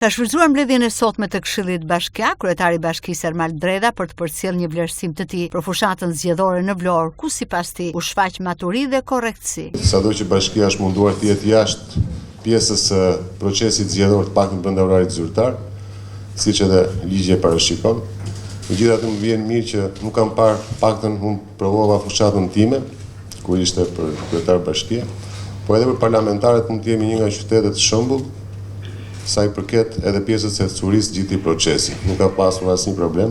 Ka shfrytzuar mbledhjen e sotme të Këshillit Bashkiak, kryetari i Bashkisë Ermal Dreda për të përcjellë një vlerësim të tij për fushatën zgjedhore në Vlorë, ku sipas tij u shfaq maturi dhe korrektësi. Sado që Bashkia është munduar të jetë jashtë pjesës së procesit zgjedhor të paktën brenda orarit zyrtar, siç edhe ligji e parashikon. Megjithatë më vjen mirë që nuk kam parë paktën unë provova fushatën time, kur ishte për kryetar bashkie, po edhe për parlamentarët mund të jemi një nga qytetet shembull sa i përket edhe pjesës së censurisë gjithë i procesi. Nuk ka pasur asnjë problem.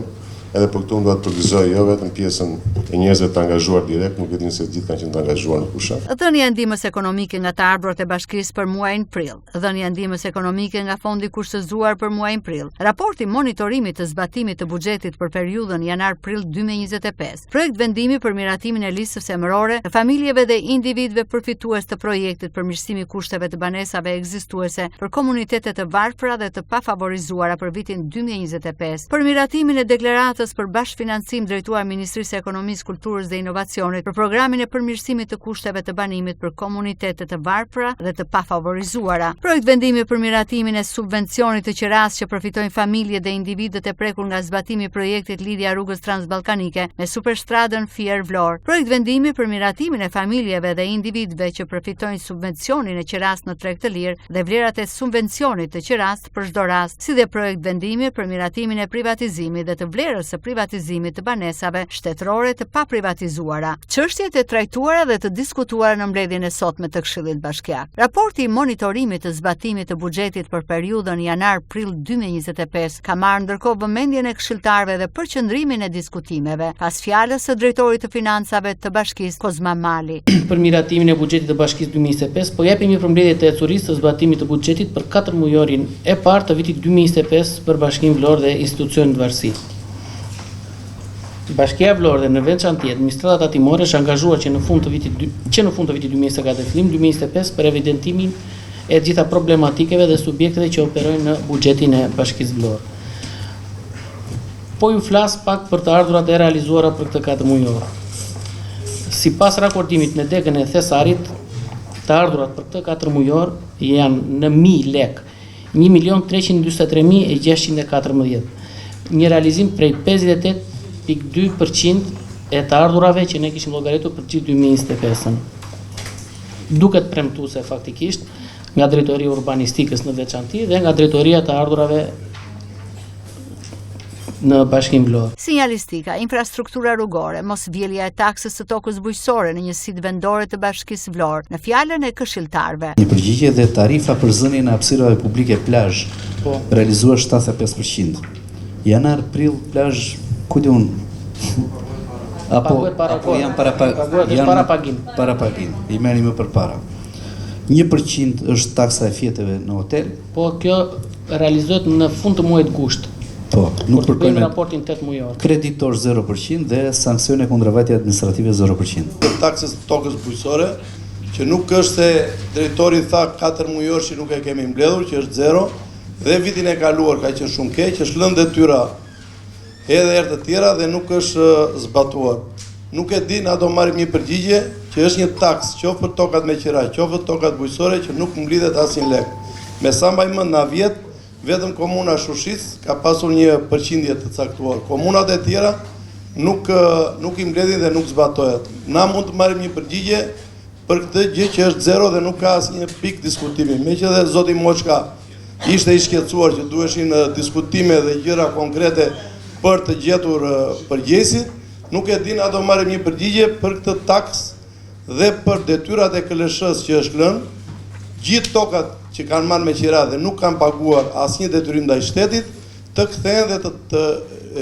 Edhe për këtu do të përgëzoj jo vetëm pjesën e njerëzve të angazhuar direkt, nuk e din se gjithë kanë qenë të angazhuar në fushat. Dhënia e ndihmës ekonomike nga të ardhurat e bashkisë për muajin prill. Dhënia e ndihmës ekonomike nga fondi kushtëzuar për muajin prill. Raporti monitorimit të zbatimit të buxhetit për periudhën janar-prill 2025. Projekt vendimi për miratimin e listës emërore të familjeve dhe individëve përfitues të projektit për mirësimi kushteve të banesave ekzistuese për komunitete të varfëra dhe të pafavorizuara për vitin 2025. Për miratimin e deklaratës për bashkëfinancim drejtuar Ministrisë së Ekonomisë, Kulturës dhe Inovacionit për programin e përmirësimit të kushteve të banimit për komunitete të varfëra dhe të pafavorizuara. Projekt vendimi për miratimin e subvencionit të qeras që përfitojnë familjet dhe individët e prekur nga zbatimi i projektit lidhja rrugës transballkanike me superstradën Fier-Vlorë. Projekt vendimi për miratimin e familjeve dhe individëve që përfitojnë subvencionin e qeras në treg të lirë dhe vlerat e subvencionit të qeras për çdo rast, si dhe projekt vendimi për miratimin e privatizimit dhe të vlerës së privatizimit të banesave shtetërore të paprivatizuara. Çështjet e trajtuara dhe të diskutuara në mbledhjen e sotme të Këshillit Bashkiak. Raporti i monitorimit të zbatimit të buxhetit për periudhën janar-prill 2025 ka marrë ndërkohë vëmendjen e këshilltarëve dhe përqendrimin e diskutimeve, pas fjalës së drejtorit të financave të bashkisë Kozma Mali. Për miratimin e buxhetit të bashkisë 2025, po japim një përmbledhje të ecurisë të zbatimit të buxhetit për 4 mujorin e parë të vitit 2025 për Bashkinë Vlorë dhe institucionet varësi. Bashkia Vlorë dhe në veçantë administrata tatimore është angazhuar që në fund të vitit 2024 fillim 2025 për evidentimin e gjitha problematikeve dhe subjekteve që operojnë në buxhetin e Bashkisë Vlorë. Po ju flas pak për të ardhurat e realizuara për këtë 4 mujor. Sipas raportimit me degën e Thesarit, të ardhurat për këtë 4 mujor janë në 1000 lekë, 1.343.614. Një realizim prej 58.2% e të ardhurave që ne kishim llogaritur për gjithë 2025-ën. Duket premtuese faktikisht nga Drejtoria Urbanistikës në veçantë dhe nga Drejtoria të ardhurave në Bashkinë Vlorë. Sinjalistika, infrastruktura rrugore, mosvjelja e taksës së tokës bujqësore në njësitë vendore të Bashkisë Vlorë, në fjalën e këshilltarëve. Një përgjigje dhe tarifa për zënien e hapësirave publike plazh, realizuar 75%. Janar-prill plazh, ku diun? Apo janë para pagim. I merrim më përpara. 1% është taksa e fjetëve në hotel. Po kjo realizohet në fund të muajit gusht. Po, nuk përkojnë raportin 8 mujor. Kreditor 0% dhe sanksione kundërvajtje administrative 0%. Taksës tokës bujqësore, që nuk është se drejtori tha 4 mujor që nuk e kemi mbledhur, që është 0, dhe vitin e kaluar ka qenë shumë keq, është lënë detyra edhe herë të tjera dhe nuk është zbatuar. Nuk e di, na do marrim një përgjigje që është një taks, qoftë për tokat me qira, qoftë për tokat bujqësore që nuk mblidhet asnjë lek. Me sa mbaj mend na vjet, vetëm komuna Shushis ka pasur një përqindje të caktuar. Komunat e tjera nuk i mbledhin dhe nuk zbatohet. Na mund të marrim një përgjigje për këtë gjë që është 0 dhe nuk ka asnjë pikë diskutimi. Meqenëse zoti Moçka ishte i shqetësuar që duheshin diskutime dhe gjëra konkrete për të gjetur përgjegjësit, nuk e din, a do marrim një përgjigje për këtë taks dhe për detyrat e KLSH-s që është lënë, gjithë tokat që kanë marrë me qira dhe nuk kanë paguar asnjë detyrim ndaj shtetit, të kthehen dhe të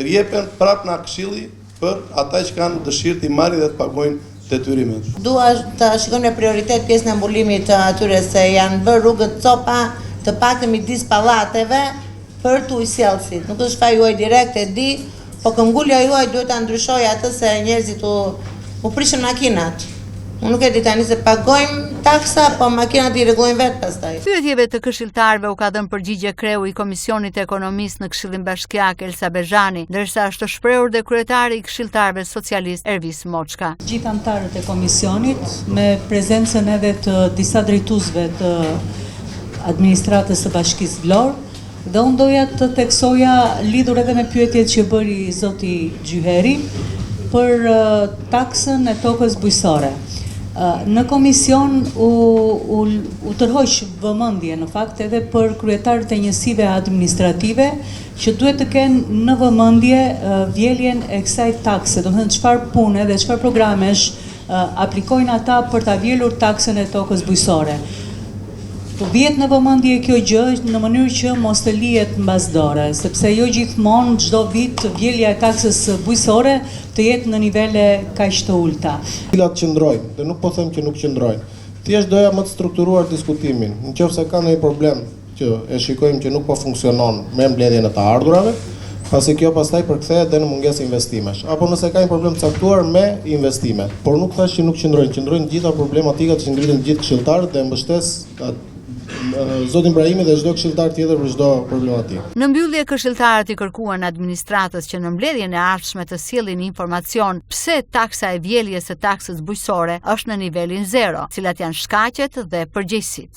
rjepen prapë nga Këshilli për ata që kanë dëshirë të marrin dhe të pagojnë detyrimet. Dua të shikojmë në prioritet pjesën e mbulimit të atyre se janë bërë rrugët copa të paktën midis pallateve për të ujësjellësit. Nuk është faji juaj direkt, e di, po këmbgulja juaj duhet ta ndryshojë atë se njerëzit u prishën makinat. Unë nuk e di tani se pagojmë taksa, po makinat i rregullojnë vetë pastaj. Pyetjeve të këshilltarëve u ka dhënë përgjigje kreu i Komisionit të Ekonomisë në Këshillin Bashkiak Elsa Bezhani, ndërsa është shprehur dhe kryetari i këshilltarëve socialist Ervis Moçka. Gjithë anëtarët e komisionit me prezencën edhe të disa drejtuesve të administratës së Bashkisë Vlorë Dhe unë doja të teksoja lidhur edhe me pyetjet që bëri zoti Gjyheri për taksën e tokës bujqësore. Në komision u tërhoq vëmendje në fakt edhe për kryetarët e njësive administrative që duhet të kenë në vëmendje vjeljen e kësaj takse, do të thënë çfarë pune dhe çfarë programesh aplikojnë ata për ta vjelur taksën e tokës bujqësore. Po vjet në vëmendje kjo gjë në mënyrë që mos të lihet mbasdore, sepse jo gjithmonë çdo vit vjelja e taksës bujqësore të jetë në nivele kaq të ulta. Cilat qëndrojnë, dhe nuk po them që nuk qëndrojnë. Thjesht doja më të strukturuar diskutimin. Nëse ka ndonjë problem që e shikojmë që nuk po funksionon me mbledhjen e të ardhurave, pasi kjo pastaj përkthehet edhe në mungesë investimesh. Apo nëse ka një problem të caktuar me investime, por nuk thash që nuk qëndrojnë, qëndrojnë gjitha problematikat që ngritën gjithë këshilltarët dhe mbështes zotin Ibrahimi dhe çdo këshilltar tjetër për çdo problematikë. Në mbyllje, këshilltarët i kërkuan administratës që në mbledhjen e ardhshme të sjellin informacion pse taksa e vjeljes së taksës bujqësore është në nivelin 0, cilat janë shkaqet dhe përgjegjësitë.